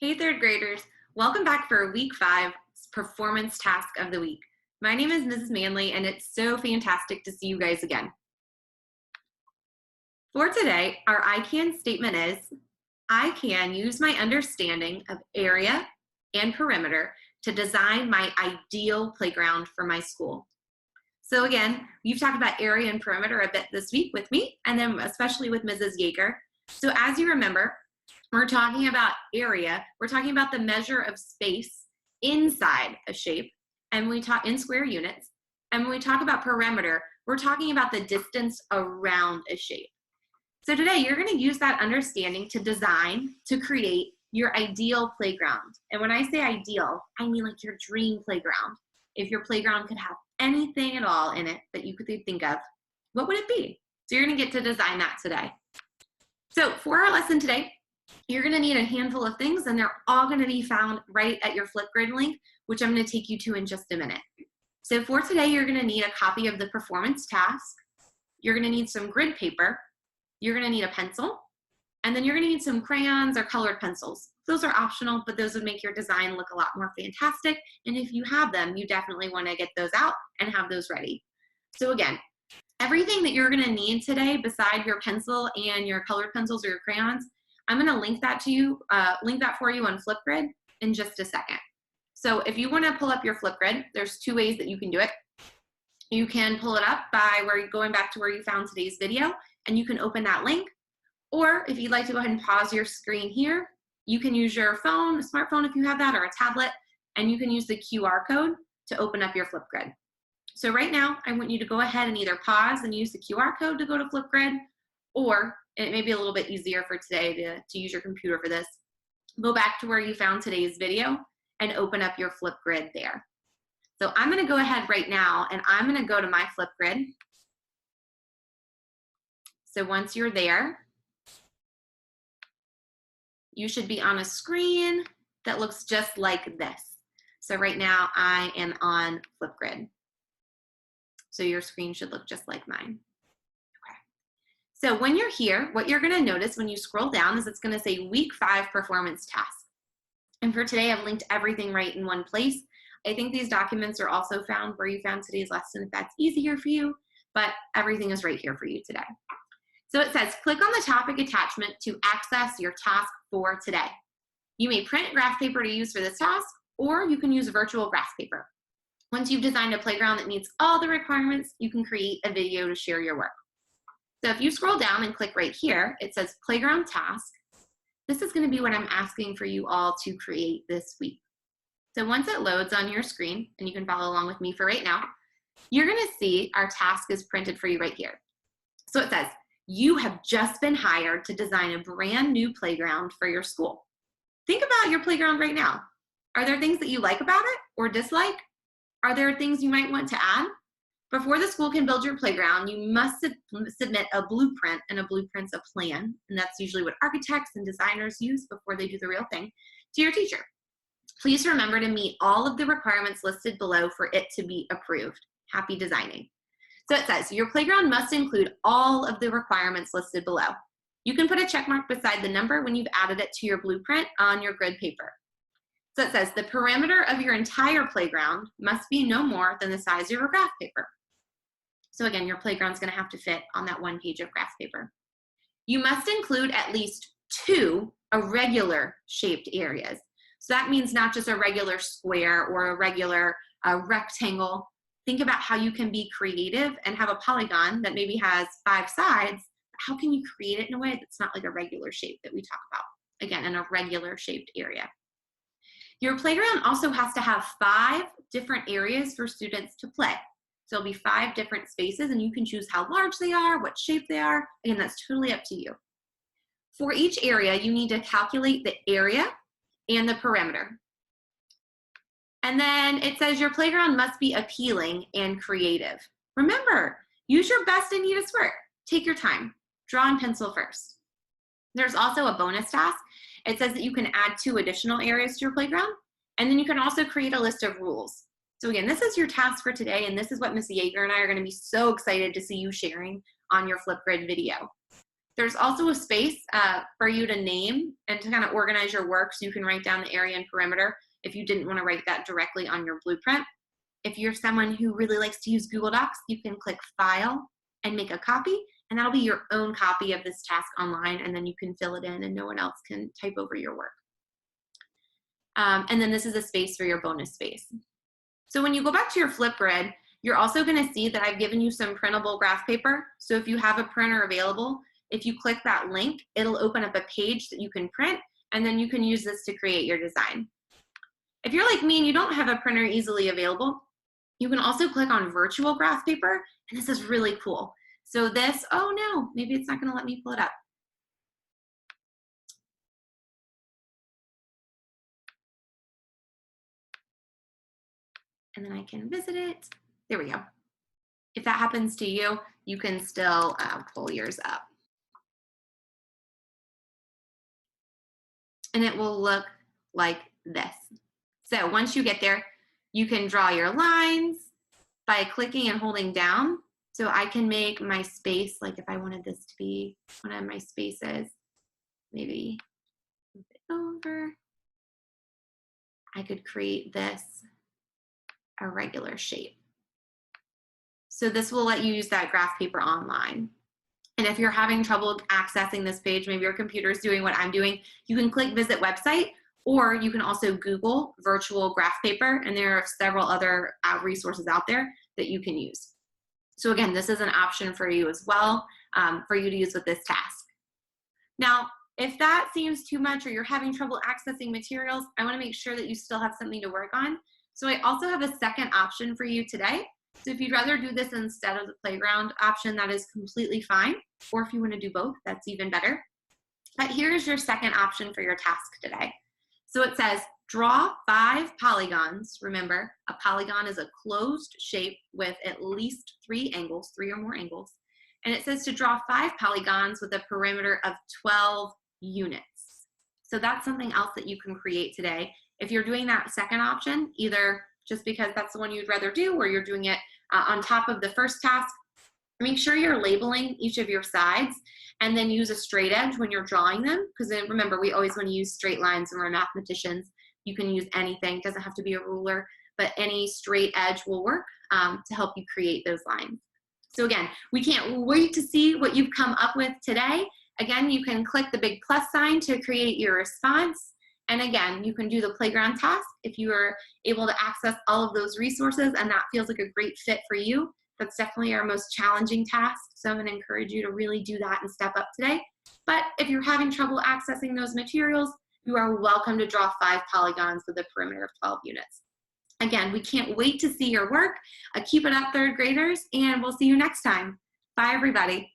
Hey third graders, welcome back for week 5 performance task of the week. My name is Mrs. Manley and it's so fantastic to see you guys again. For today, our I can statement is, I can use my understanding of area and perimeter to design my ideal playground for my school. So again, you've talked about area and perimeter a bit this week with me, and then especially with Mrs. Yeager. So as you remember, we're talking about area, we're talking about the measure of space inside a shape, and we talk in square units. And when we talk about perimeter, we're talking about the distance around a shape. So today you're going to use that understanding to design, to create your ideal playground. And when I say ideal, I mean like your dream playground. If your playground could have anything at all in it that you could think of, what would it be? So you're going to get to design that today. So for our lesson today, you're going to need a handful of things, and they're all going to be found right at your Flipgrid link, which I'm going to take you to in just a minute. So for today, you're going to need a copy of the performance task. You're going to need some grid paper. You're going to need a pencil. And then you're going to need some crayons or colored pencils. Those are optional, but those would make your design look a lot more fantastic. And if you have them, you definitely want to get those out and have those ready. So again, everything that you're going to need today beside your pencil and your colored pencils or your crayons, I'm going to link that to you, link that for you on Flipgrid in just a second. So if you want to pull up your Flipgrid, there's 2 ways that you can do it. You can pull it up by going back to where you found today's video, and you can open that link. Or if you'd like to go ahead and pause your screen here, you can use your phone, a smartphone if you have that, or a tablet, and you can use the QR code to open up your Flipgrid. So right now, I want you to go ahead and either pause and use the QR code to go to Flipgrid, or it may be a little bit easier for today to use your computer for this. Go back to where you found today's video and open up your Flipgrid there. So I'm going to go ahead right now and I'm going to go to my Flipgrid. So once you're there, you should be on a screen that looks just like this. So right now I am on Flipgrid. So your screen should look just like mine. So when you're here, what you're going to notice when you scroll down is it's going to say week 5 performance task. And for today, I've linked everything right in one place. I think these documents are also found where you found today's lesson if that's easier for you, but everything is right here for you today. So it says, click on the topic attachment to access your task for today. You may print graph paper to use for this task, or you can use virtual graph paper. Once you've designed a playground that meets all the requirements, you can create a video to share your work. So if you scroll down and click right here, it says playground task. This is going to be what I'm asking for you all to create this week. So once it loads on your screen, and you can follow along with me for right now, you're going to see our task is printed for you right here. So it says, you have just been hired to design a brand new playground for your school. Think about your playground right now. Are there things that you like about it or dislike? Are there things you might want to add? Before the school can build your playground, you must submit a blueprint, and a blueprint's a plan, and that's usually what architects and designers use before they do the real thing, to your teacher. Please remember to meet all of the requirements listed below for it to be approved. Happy designing. So it says, your playground must include all of the requirements listed below. You can put a check mark beside the number when you've added it to your blueprint on your grid paper. So it says, the perimeter of your entire playground must be no more than the size of your graph paper. So again, your playground's going to have to fit on that 1 page of graph paper. You must include at least 2 irregular shaped areas. So that means not just a regular square or a regular rectangle. Think about how you can be creative and have a polygon that maybe has 5 sides. How can you create it in a way that's not like a regular shape that we talk about? Again, an irregular shaped area. Your playground also has to have 5 different areas for students to play. So there'll be 5 different spaces, and you can choose how large they are, what shape they are. Again, that's totally up to you. For each area, you need to calculate the area and the perimeter. And then it says your playground must be appealing and creative. Remember, use your best and neatest work. Take your time. Draw in pencil first. There's also a bonus task. It says that you can add 2 additional areas to your playground, and then you can also create a list of rules. So again, this is your task for today, and this is what Ms. Yeager and I are going to be so excited to see you sharing on your Flipgrid video. There's also a space for you to name and to kind of organize your work, so you can write down the area and perimeter if you didn't want to write that directly on your blueprint. If you're someone who really likes to use Google Docs, you can click File and make a copy, and that'll be your own copy of this task online, and then you can fill it in and no one else can type over your work. And then this is a space for your bonus space. So when you go back to your Flipgrid, you're also going to see that I've given you some printable graph paper. So if you have a printer available, if you click that link, it'll open up a page that you can print, and then you can use this to create your design. If you're like me and you don't have a printer easily available, you can also click on virtual graph paper, and this is really cool. So this, oh no, maybe it's not going to let me pull it up. And then I can visit it. There we go. If that happens to you, you can still pull yours up. And it will look like this. So once you get there, you can draw your lines by clicking and holding down. So I can make my space, like if I wanted this to be one of my spaces, maybe move it over. I could create this a regular shape. So this will let you use that graph paper online. And if you're having trouble accessing this page, maybe your computer is doing what I'm doing, you can click visit website, or you can also Google virtual graph paper, and there are several other resources out there that you can use. So again, this is an option for you as well, for you to use with this task. Now, if that seems too much or you're having trouble accessing materials, I want to make sure that you still have something to work on. So I also have a second option for you today. So if you'd rather do this instead of the playground option, that is completely fine. Or if you want to do both, that's even better. But here's your second option for your task today. So it says, draw 5 polygons. Remember, a polygon is a closed shape with at least 3 angles, 3 or more angles. And it says to draw 5 polygons with a perimeter of 12 units. So that's something else that you can create today. If you're doing that second option, either just because that's the one you'd rather do, or you're doing it on top of the first task, make sure you're labeling each of your sides, and then use a straight edge when you're drawing them, because then remember, we always want to use straight lines, and we're mathematicians. You can use anything, it doesn't have to be a ruler, but any straight edge will work to help you create those lines. So again, we can't wait to see what you've come up with today. Again, you can click the big plus sign to create your response. And again, you can do the playground task if you are able to access all of those resources and that feels like a great fit for you. That's definitely our most challenging task. So I'm going to encourage you to really do that and step up today. But if you're having trouble accessing those materials, you are welcome to draw 5 polygons with a perimeter of 12 units. Again, we can't wait to see your work. Keep it up, 3rd graders, and we'll see you next time. Bye, everybody.